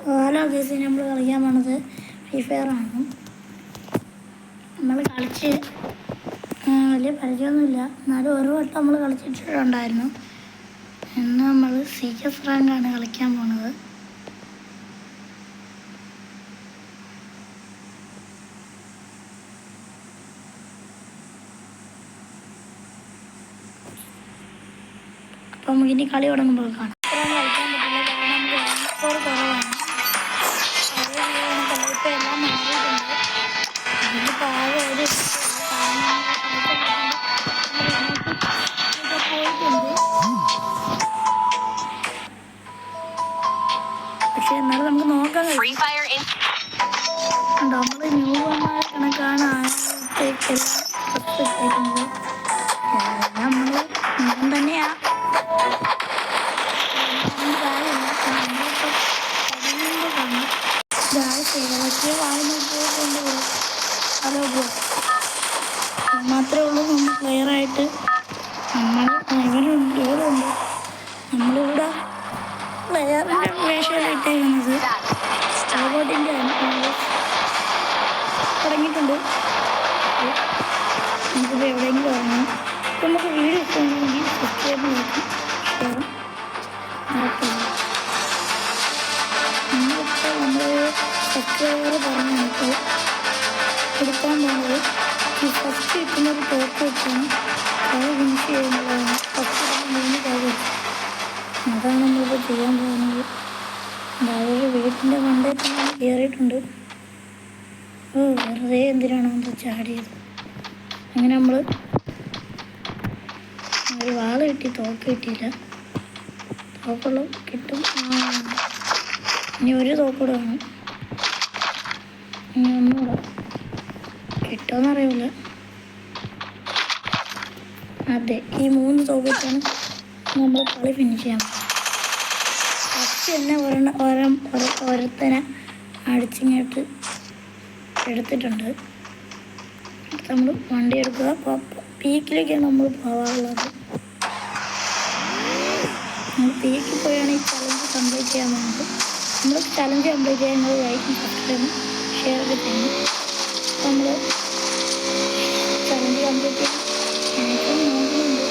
Hello guys, നമ്മൾ കളിക്കാൻ പോണത് ഫ്രീ ഫയർ ആണ്. നമ്മൾ കളിച്ച് വലിയ പരിചയമൊന്നുമില്ല, എന്നാലും ഒരു വട്ടം നമ്മൾ കളിച്ചിട്ടുണ്ടായിരുന്നു. ഇന്ന് നമ്മൾ CS റാങ്കാണ് കളിക്കാൻ പോണത്. അപ്പം നമുക്കിനി കളി തുടങ്ങുമ്പോൾ കാണാം. കളിക്കാൻ പറ്റില്ല, കാരണം നമുക്ക് സ്കോർ കുറവാണ്. ഇപ്പം എല്ലാം മാറിയിട്ടുണ്ട്. അതിനിപ്പോൾ ആകെ ഒരു പോയിട്ടുണ്ട്. പക്ഷെ എന്നാലും നമുക്ക് നോക്കാൻ കഴിയും. നമ്മൾ ന്യൂമാരെ കണക്കാണ് ഇട്ടേക്കുന്നത്. നമ്മൾ ഞാൻ തന്നെയാ മാത്രമേ ഉള്ളൂ നമ്മൾ പ്ലെയറായിട്ട്. ഇവരുണ്ട്. നമ്മളിവിടെ പ്ലെയറിൻ്റെ വേഷമാണ് ഇട്ടേക്കുന്നത്. റോബോട്ടിൻ്റെ തുടങ്ങിയിട്ടുണ്ട്. നമുക്കിപ്പോൾ എവിടെയെങ്കിലും ഇറങ്ങണം. നമുക്ക് വീഡിയോ ഇഷ്ടമാണെങ്കിൽ സബ്സ്ക്രൈബ് നോക്കാം, ഷെയർ മറക്കില്ല. നമ്മളിപ്പോൾ നമ്മൾ സബ്സ്ക്രൈബർ പറഞ്ഞ് നമുക്ക് എടുക്കാൻ പോകുന്നത് ഈ ഫസ്റ്റ് കിട്ടുന്നൊരു ടോപ്പ് വെച്ചാണ് അത് ഫിനിഷ് ചെയ്യുന്നതാണ്. ഫസ്റ്റ് 3 കാര്യം അതാണ് നമ്മളിപ്പോൾ ചെയ്യാൻ പോകുന്നത്. അതായത് വീട്ടിൻ്റെ മണ്ടയിൽ കയറിയിട്ടുണ്ട്. വെറുതെ എന്തിനാണ് നമ്മൾ ചാടിയത്. അങ്ങനെ നമ്മൾ ഒരു വാള് കിട്ടി, തോക്ക് കിട്ടിയില്ല. തോക്കുള്ള കിട്ടും. ഇനി ഒരു തോക്കൂടെ വേണം. ഇനി ഒന്നുകൂടെ കിട്ടുമെന്നറിയില്ല. അതെ, ഈ 3 തോക്ക് വെച്ചാണ് നമ്മൾ കളി ഫിനിഷ് ചെയ്യാൻ. ഫസ്റ്റ് തന്നെ ഓരോരുത്തനെ അടിച്ചിങ്ങോട്ട് എടുത്തിട്ടുണ്ട്. നമ്മൾ വണ്ടി എടുക്കുക. പീക്കിലേക്കാണ് നമ്മൾ പോകാറുള്ളത്. നമ്മൾ പീക്കിൽ പോയാണ് ഈ ചലഞ്ച് കംപ്ലീറ്റ് ചെയ്യാൻ പോകുന്നത്. നമ്മൾ ചലഞ്ച് കംപ്ലീറ്റ് ചെയ്യാൻ നമ്മൾ ലൈക്കും സബ്സ്ക്രൈബും ഷെയർ ഒക്കെ ചെയ്യണം. നമ്മൾ ചലഞ്ച് കംപ്ലീറ്റ് ചെയ്യാൻ നോക്കുന്നുണ്ട്.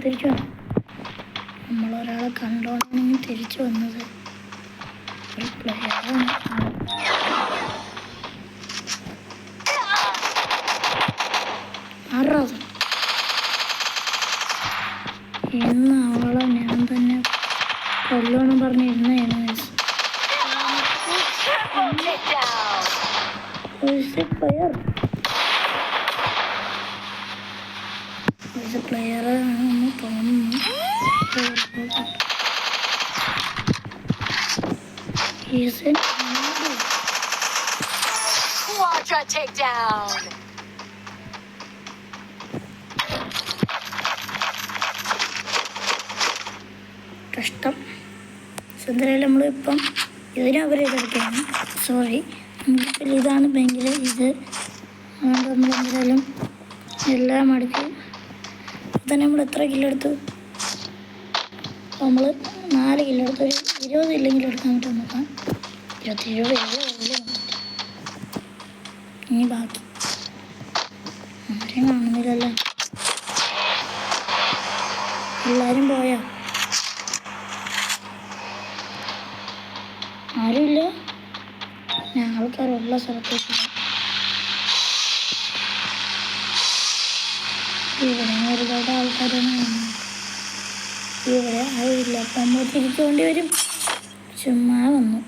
തിരിച്ചു വന്നു. നമ്മളൊരാളെ കണ്ടോണ്ടാണ് തിരിച്ചു വന്നത്. ഒരു പ്ലെയറാണ്. ഇന്ന് അവളെ ഞാൻ തന്നെ കൊല്ലോണം പറഞ്ഞിരുന്ന പ്ലെയറാണെന്ന് തോന്നുന്നു. കഷ്ടം. എന്തായാലും നമ്മളിപ്പം ഇതിനെ അവരെടുക്കുകയാണ്. സോറി, നമുക്കിപ്പോൾ ഇതാണ് ഭയങ്കര ഇത്. അതുകൊണ്ട് നമ്മളെന്തായാലും എല്ലാം അടുത്ത് തന്നെ നമ്മൾ എത്ര കില്ലെടുത്തു? നമ്മൾ 4 കില്ലെടുത്തു. ഒരു 20 ഇല്ലെങ്കിൽ എടുക്കാൻ പറ്റും. നോക്കാം. 27 ഇനി ബാക്കി ആരെയും കാണുന്നില്ലല്ലോ. എല്ലാവരും പോയാ? ആരുമില്ല. ആൾക്കാരുള്ള സ്ഥലത്തേക്ക് ഇവിടെ ഒരുപാട് ആൾക്കാരാണ് കാണുന്നത്. ഇവിടെ ആരുമില്ല. അപ്പം നമ്മൾ തിരിച്ചുകൊണ്ട് വരും. ചുമ്മാ വന്നു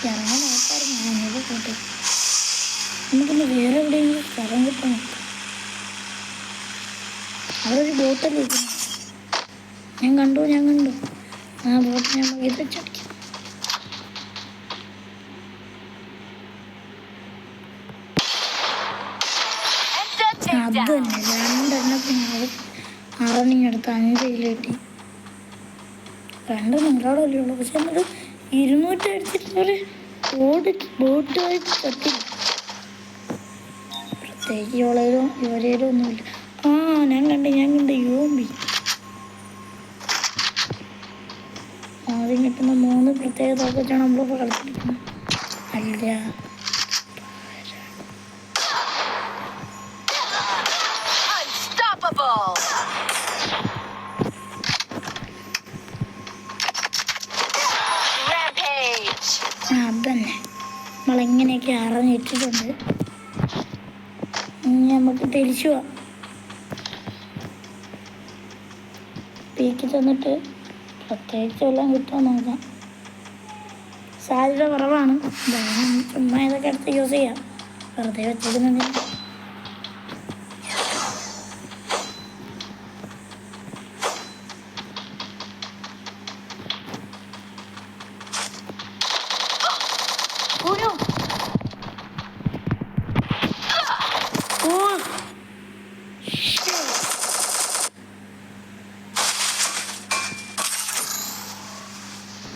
ഇറങ്ങാൻ ആൾക്കാർ. ഞാനത് കൂട്ടി നമുക്കൊന്ന് വേറെ എവിടെയെങ്കിലും സ്ഥലം കിട്ടണം. അവിടെ ഒരു ബോട്ടല്ലേ ഇരിക്കുന്നു. ഞാൻ കണ്ടു ആ ബോട്ട് ഞാൻ വെച്ചടിക്കും. അത് തന്നെ 2 6 എടുത്ത് 5 കിലോ കിട്ടി. 2 നിങ്ങളോടല്ലേ ഉള്ളൂ. പക്ഷെ എന്നിട്ട് 200 അടിച്ചിട്ടൊരു ബോട്ടുമായിട്ട് പറ്റില്ല. പ്രത്യേകിച്ച് ഇവരേലും ഒന്നുമില്ല. ഞാൻ കണ്ട് യോമ്പി ആദ്യം കിട്ടുന്ന 3 പ്രത്യേക തോക്കിച്ചാണ് നമ്മളിപ്പോൾ കളിച്ചിരിക്കുന്നത്. അല്ല അതന്നെ നമ്മളിങ്ങനെയൊക്കെ അറിഞ്ഞിട്ടിട്ടുണ്ട്. നമുക്ക് തിരിച്ചു പോവാം. പീക്കി തന്നിട്ട് പ്രത്യേകിച്ച് എല്ലാം കിട്ടാൻ നോക്കാം. സാധ്യത കുറവാണ്. ചുമ്മാ ഇതൊക്കെ എടുത്ത് യൂസ് ചെയ്യാം. വെറുതെ വെച്ചിരുന്നുണ്ടെങ്കിൽ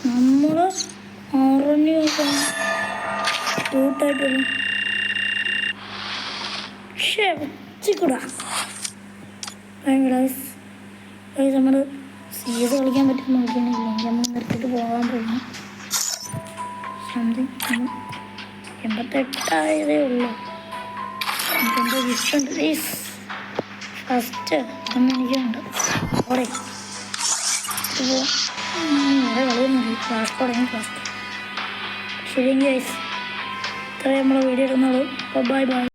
നമ്മൾ കൂട്ടായിട്ടുള്ള വെച്ചിക്കൂടാ. നമ്മൾ സീസ് കളിക്കാൻ പറ്റും നോക്കിയാണെങ്കിൽ നമ്മൾ നിർത്തിയിട്ട് പോകാൻ പോകുന്നു. സംതിങ് 88 ഉള്ളൂ. എനിക്കെന്തോ ഇഷ്ടമുണ്ട്. ഫസ്റ്റ് ഇതൊന്നും എനിക്കുണ്ട്. ഓടെ വേറെ കളിയൊന്നുമില്ല. ക്ലാസ് തുടങ്ങി ക്ലാസ് ശരിയെങ്കിൽ ഗൈസ് ഇത്രയും നമ്മളെ വീഡിയോ ഇടുന്നുള്ളൂ. ബൈ.